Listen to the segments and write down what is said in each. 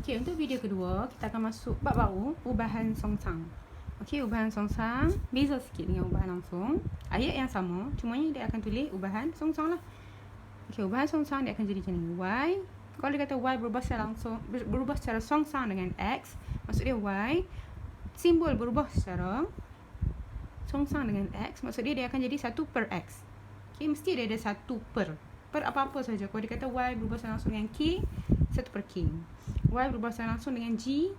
Okey, untuk video kedua, kita akan masuk bab baru, ubahan songsang. Okey, ubahan songsang beza sikit dengan ubahan langsung. Ayat yang sama, cuma dia akan tulis ubahan songsang lah. Okey, ubahan songsang dia akan jadi macam ni. Y, kalau dia kata Y berubah secara langsung, berubah secara songsang dengan X, maksud dia Y, simbol berubah secara songsang dengan X, maksud dia akan jadi 1 per X. Okey, mesti dia ada 1 per apa-apa saja. Kalau dia kata Y berubah secara langsung dengan K, 1 per K. Y berubah secara langsung dengan G,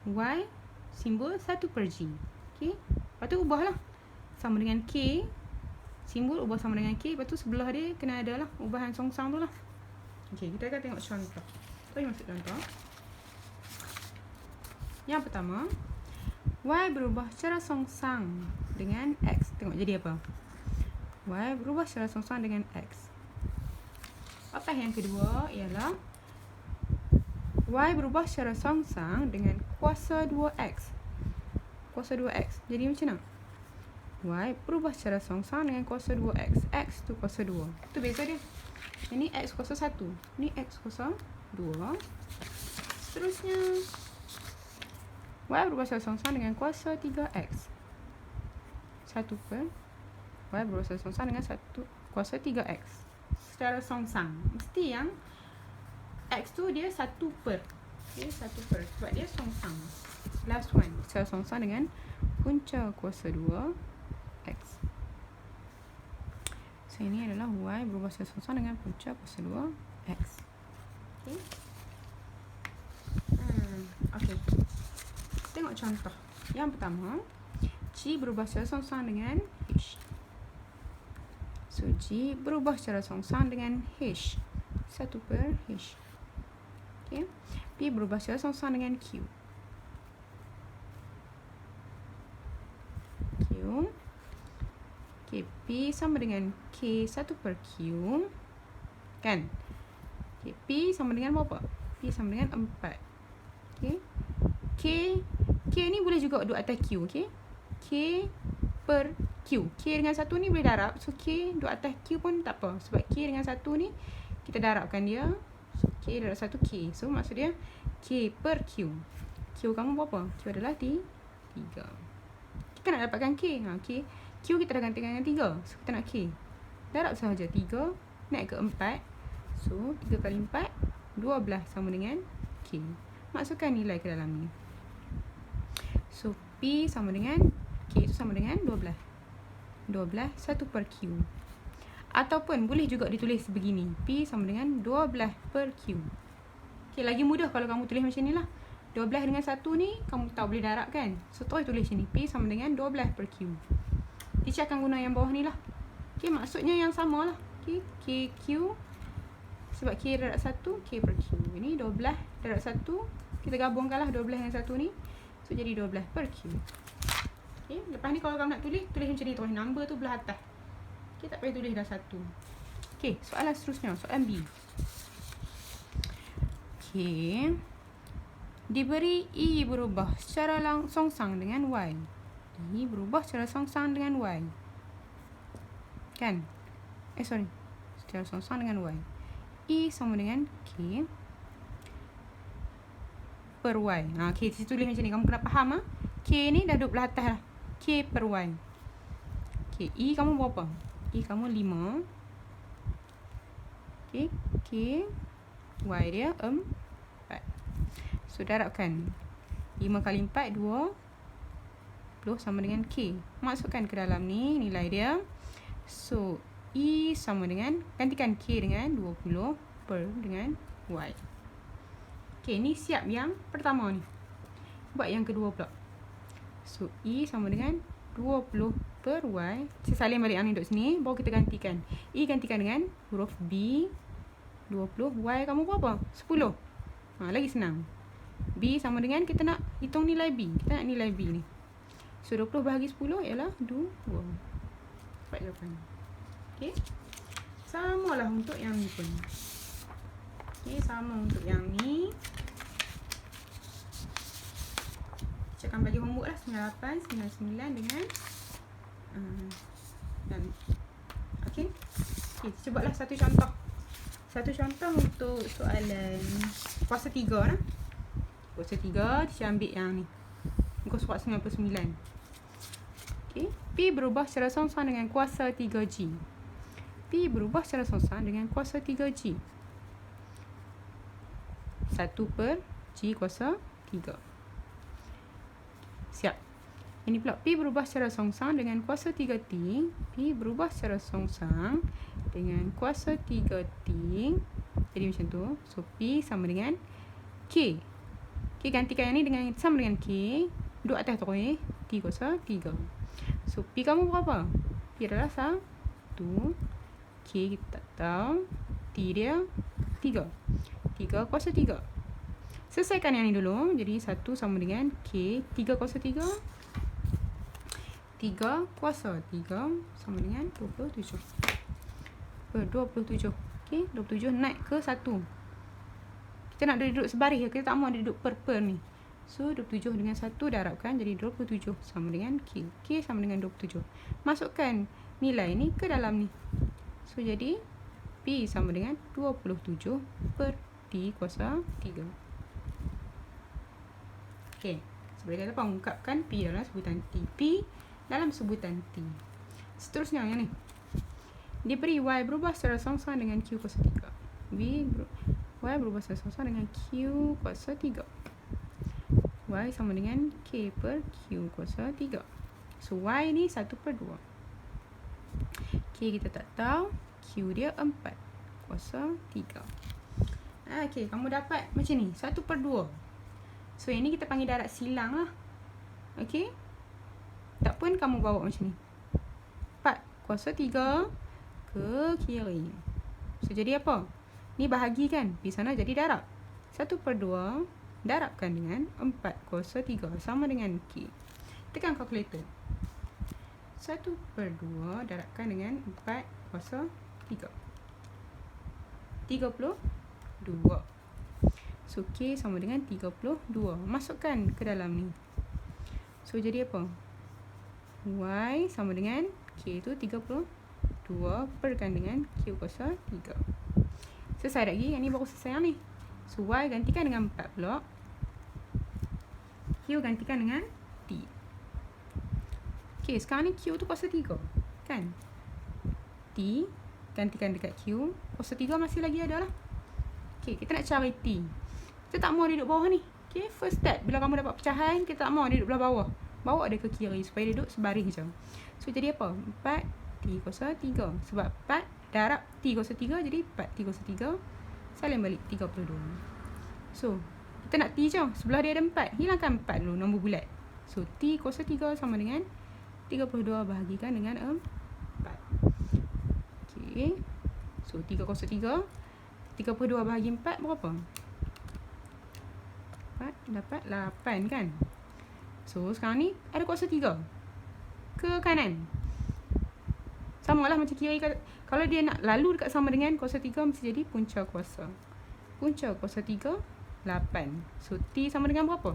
Y simbol 1 per G. Okey, lepas tu ubahlah sama dengan K, simbol ubah sama dengan K, lepas tu sebelah dia kena ada lah ubahan songsang tu lah. Okey, kita akan tengok contoh. Kita masuk contoh. Yang pertama, Y berubah secara songsang dengan X. Tengok jadi apa? Y berubah secara songsang dengan X. Apa yang kedua ialah Y berubah secara songsang dengan kuasa 2X. Kuasa 2X. Jadi macam mana? Y berubah secara songsang dengan kuasa 2X. X tu kuasa 2. Itu beza dia. Ini X kuasa 1. Ini X kuasa 2. Seterusnya, Y berubah secara songsang dengan kuasa 3X. 1 per Y berubah secara songsang dengan kuasa 3X. Secara songsang. Mesti yang X tu dia 1 per. Okay, 1 per. Sebab dia songsang. Last one. Secara songsang dengan punca kuasa 2X. So, ini adalah Y berubah secara songsang dengan punca kuasa 2X. Okay. Okay. Tengok contoh. Yang pertama, G berubah secara songsang dengan H. So, G berubah secara songsang dengan H. 1 per H. Okay. P berubah secara songsang dengan Q. Q. Okay. P sama dengan K 1 per Q. Kan? Okay. P sama dengan berapa? P sama dengan 4. Okay. K ni boleh juga duduk atas Q. Okay. K per Q. K dengan 1 ni boleh darab. So, K duduk atas Q pun tak apa. Sebab K dengan 1 ni kita darabkan dia. So, K darab 1 K. So, maksud dia K per Q. Q kamu berapa? Q adalah 3. Kita nak dapatkan K. Q kita dah gantikan dengan 3. So, kita nak K. Darab sahaja 3 naik ke 4. So, 3 kali 4 12 sama dengan K. Masukkan nilai ke dalam ni. So, P sama dengan K itu sama dengan 12. 12 1 per Q. Ataupun boleh juga ditulis begini. P sama dengan 12 per Q. Okay, lagi mudah kalau kamu tulis macam ni lah. 12 dengan 1 ni kamu tahu boleh darab kan. So, terus tulis sini. P sama dengan 12 per Q. Teacher akan guna yang bawah ni lah. Okay, maksudnya yang sama lah. Okay, K, Q. Sebab K darab 1, K per Q. Ini 12 darab 1. Kita gabungkan lah 12 dengan 1 ni. So, jadi 12 per Q. Okay, lepas ni kalau kamu nak tulis macam ni terus. Number tu belah atas. Okay, tak payah tulis dah 1. Okay, soalan seterusnya. Soalan B. Okay. Diberi E berubah secara songsang dengan Y. E berubah secara songsang dengan Y. Kan? Secara songsang dengan Y. E sama dengan K per Y. Okay, saya tulis macam ni. Kamu kena faham ha? K ni dah duduk belah atas lah. K per Y. Okay, E kamu berapa? E kamu 5. Okay, K Y dia 4. So, darabkan 5 kali 4 20 sama dengan K. Masukkan ke dalam ni nilai dia. So, E sama dengan, gantikan K dengan 20 per dengan Y. Okay, ni siap yang pertama ni. Buat yang kedua pula. So, E sama dengan 20 per Y. Saya salin balik yang ni duduk sini. Baru kita gantikan. E gantikan dengan huruf B 20. Y kamu berapa? 10. Lagi senang. B sama dengan, kita nak hitung nilai B. Kita nak nilai B ni. So, 20 bahagi 10 ialah 2. Dapat jawapan. Okay. Sama lah untuk yang ni pun. Okay, sama untuk yang ni. Saya akan bagi homework lah. 98, 99 dengan dan okay. Okay, cubalah satu contoh. Satu contoh untuk soalan fasa 3 lah. Kuasa 3, teacher ambil yang ni. Muka surat 99. Okay. P berubah secara songsang dengan kuasa 3G. P berubah secara songsang dengan kuasa 3G. 1/G kuasa 3. Siap. Ini pula P berubah secara songsang dengan kuasa 3T. P berubah secara songsang dengan kuasa 3T. Jadi macam tu. So P sama dengan K. K gantikan yang ni dengan sama dengan K. Duduk atas terus. T kuasa 3. So P kamu berapa? P adalah 1. K kita tak tahu. T dia 3. 3 kuasa 3. Selesaikan yang ni dulu. Jadi 1 sama dengan K. 3 kuasa 3. 3 kuasa 3 sama dengan 27. 27. Okay, 27 naik ke 1. Kita nak dia duduk sebaris. Kita tak mahu dia duduk per ni. So 27 dengan 1 darabkan jadi 27 sama dengan K. K sama dengan 27. Masukkan nilai ni ke dalam ni. So jadi P sama dengan 27 per T kuasa 3. Okay. Sebagai kata ungkapkan P dalam sebutan T. P dalam sebutan T. Seterusnya yang ni. Diberi Y berubah secara songsang dengan Q kuasa 3. Y berubah secara songsang dengan Q kuasa 3. Y sama dengan K per Q kuasa 3. So Y ni 1/2. K kita tak tahu. Q dia 4 kuasa 3. Okay, kamu dapat macam ni 1/2. So yang ni kita panggil darab silang lah. Okay. Tak pun kamu bawa macam ni 4 kuasa 3 ke kiri. So jadi apa? Ni bahagi kan? Di sana jadi darab 1/2 darabkan dengan 4 kuasa 3 sama dengan K. Tekan kalkulator. 1/2 darabkan dengan 4 kuasa 3. 32. So K sama dengan 32. Masukkan ke dalam ni. So jadi apa? Y sama dengan K tu 32 perkan dengan Q kuasa 3. Selesai lagi. Yang ni baru selesai yang ni. So Y gantikan dengan 4 pula. Q gantikan dengan T. Okay, sekarang ni Q tu kuasa 3 kan? T gantikan dekat Q. Kuasa 3 masih lagi ada lah. Okay, kita nak cari T. Kita tak mahu dia duduk bawah ni. Okay, first step. Bila kamu dapat pecahan, kita tak mahu dia duduk belah bawah. Bawa dia ke kiri supaya dia duduk sebaris je. So jadi apa? 4 T kuasa 3. Sebab 4 darab T kuasa 3 jadi 4 T kuasa 3. Salin balik 32. So kita nak T je. Sebelah dia ada 4. Hilangkan 4 dulu nombor bulat. So T kuasa 3 sama dengan 32 bahagikan dengan 4. Okay. So 3 kuasa 3. 32 bahagi 4 berapa? 4 dapat 8 kan? So sekarang ni ada kuasa 3 ke kanan. Sama lah macam kiri. Kalau dia nak lalu dekat sama dengan kuasa 3, mesti jadi punca kuasa. Punca kuasa 3 8. So T sama dengan berapa?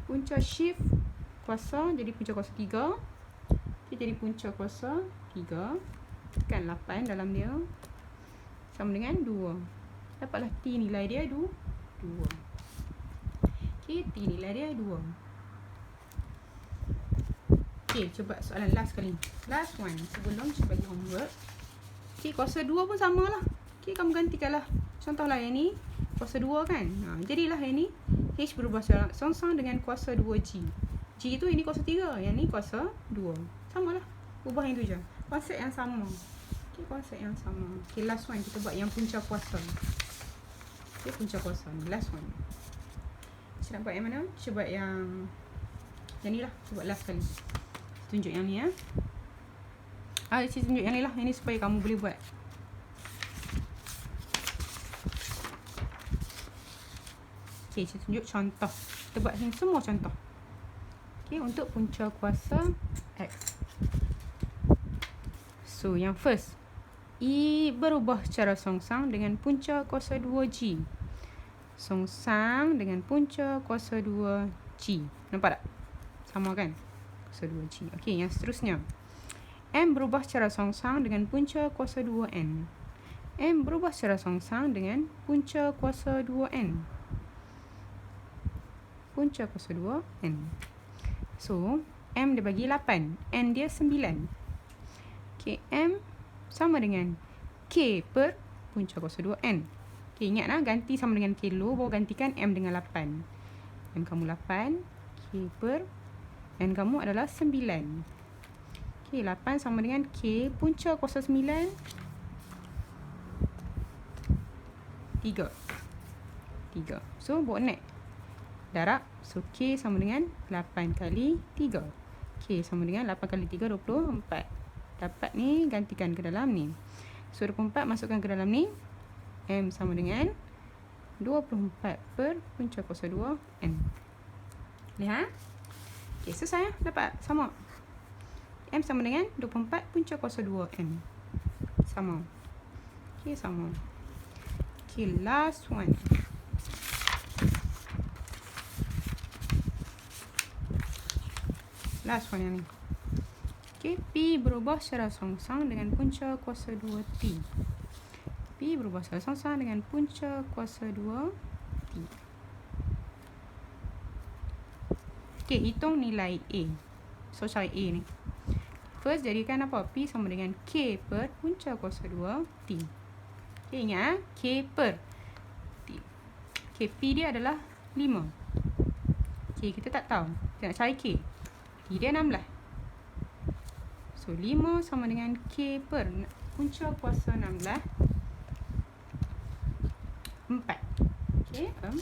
Punca shift kuasa jadi punca kuasa 3. Dia jadi punca kuasa 3. Kan 8 dalam dia sama dengan 2. Dapatlah T nilai dia 2. Okay, T nilai dia 2. Okay, cuba soalan last kali. Last one. Sebelum saya bagi homework. Okay, kuasa 2 pun sama lah. Okay, kamu gantikanlah. Contohlah yang ni. Kuasa 2 kan. Jadilah yang ni. H berubah secara songsang dengan kuasa 2G. G tu ini kuasa 3. Yang ni kuasa 2. Sama lah. Ubah yang tu je. Konsep yang sama. Okay, konsep yang sama. Okay, last one. Kita buat yang punca kuasa. Okay, punca kuasa. Last one. Saya nak buat yang mana? Saya buat yang ni lah. Saya buat last kali. Tunjuk yang ni ya. Saya tunjuk yang ni lah. Yang ni supaya kamu boleh buat. Okay, saya tunjuk contoh. Kita buat ni semua contoh. Okay, untuk punca kuasa X. So, yang first. I berubah secara songsang dengan punca kuasa 2G. Songsang dengan punca kuasa 2G. Nampak tak? Sama kan? Kuasa 2G. Okey, yang seterusnya. M berubah secara songsang dengan punca kuasa 2N. M berubah secara songsang dengan punca kuasa 2N. punca kuasa 2 N. So, M dia bagi 8. N dia 9. Okay, M sama dengan K per punca kuasa 2 N. Okay, ingat lah, ganti sama dengan kilo, baru gantikan M dengan 8. M kamu 8, K per N kamu adalah 9. Okay, 8 sama dengan K punca kuasa 9, 3. So, buat net. Darab. So, K sama dengan 8 kali 3. K sama dengan 8 kali 3, 24. Dapat ni, gantikan ke dalam ni. So, 24 masukkan ke dalam ni. M sama dengan 24 per punca kuasa 2 N. Lihat. Okay, selesai. Dapat. Sama. M sama dengan 24 punca kuasa 2 N. Sama. Okay, sama. Okay, last one. Last one yang ni. Okay, P berubah secara songsang dengan punca kuasa 2T. P berubah secara songsang dengan punca kuasa 2T. Okay, hitung nilai A. So, cari A ni. First, jadikan apa? P sama dengan K per punca kuasa 2T. Okay, ingat K per T. Okay, P dia adalah 5. Okay, kita tak tahu. Kita nak cari K. P dia 16. So, 5 sama dengan K per punca kuasa 16. 4. Okay, 4.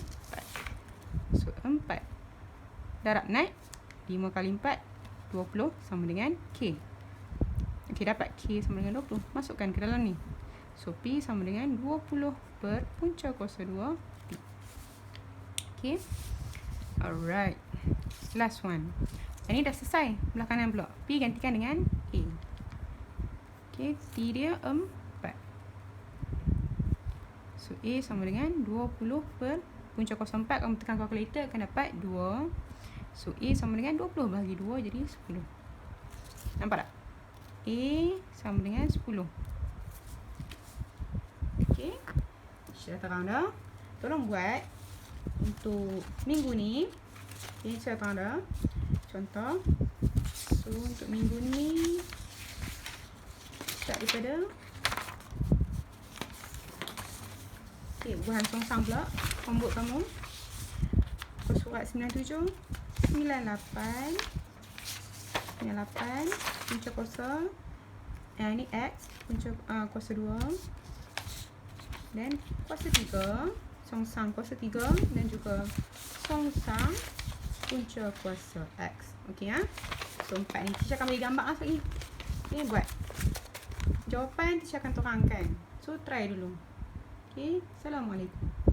So, 4. Darab naik. 5 kali 4, 20 sama dengan K. Okay, dapat K sama dengan 20. Masukkan ke dalam ni. So, P sama dengan 20 per punca kuasa 2 T. Okay. Alright. Last one. Yang ni dah selesai. Belah kanan pula. P gantikan dengan A. Okay, T dia 4. So, A sama dengan 20 per punca kuasa 4. Kamu tekan kalkulator akan dapat 2. So, A sama dengan 20 bahagi 2 jadi 10. Nampak tak? A sama dengan 10. Okay. Saya terang dah. Tolong buat untuk minggu ni. Okay, saya terang dah. Contoh. So, untuk minggu ni. Start daripada. Okay, buahan songsang pula. Homework kamu. Surat 97. 98 punca kuasa ini X punca kuasa 2 dan kuasa 3 songsang kuasa 3 dan juga songsang punca kuasa X. Okey ya. So 4 ni teacher akan bagi gambar lagi. Okay, buat jawapan teacher akan terangkan. So try dulu. Okey, assalamualaikum.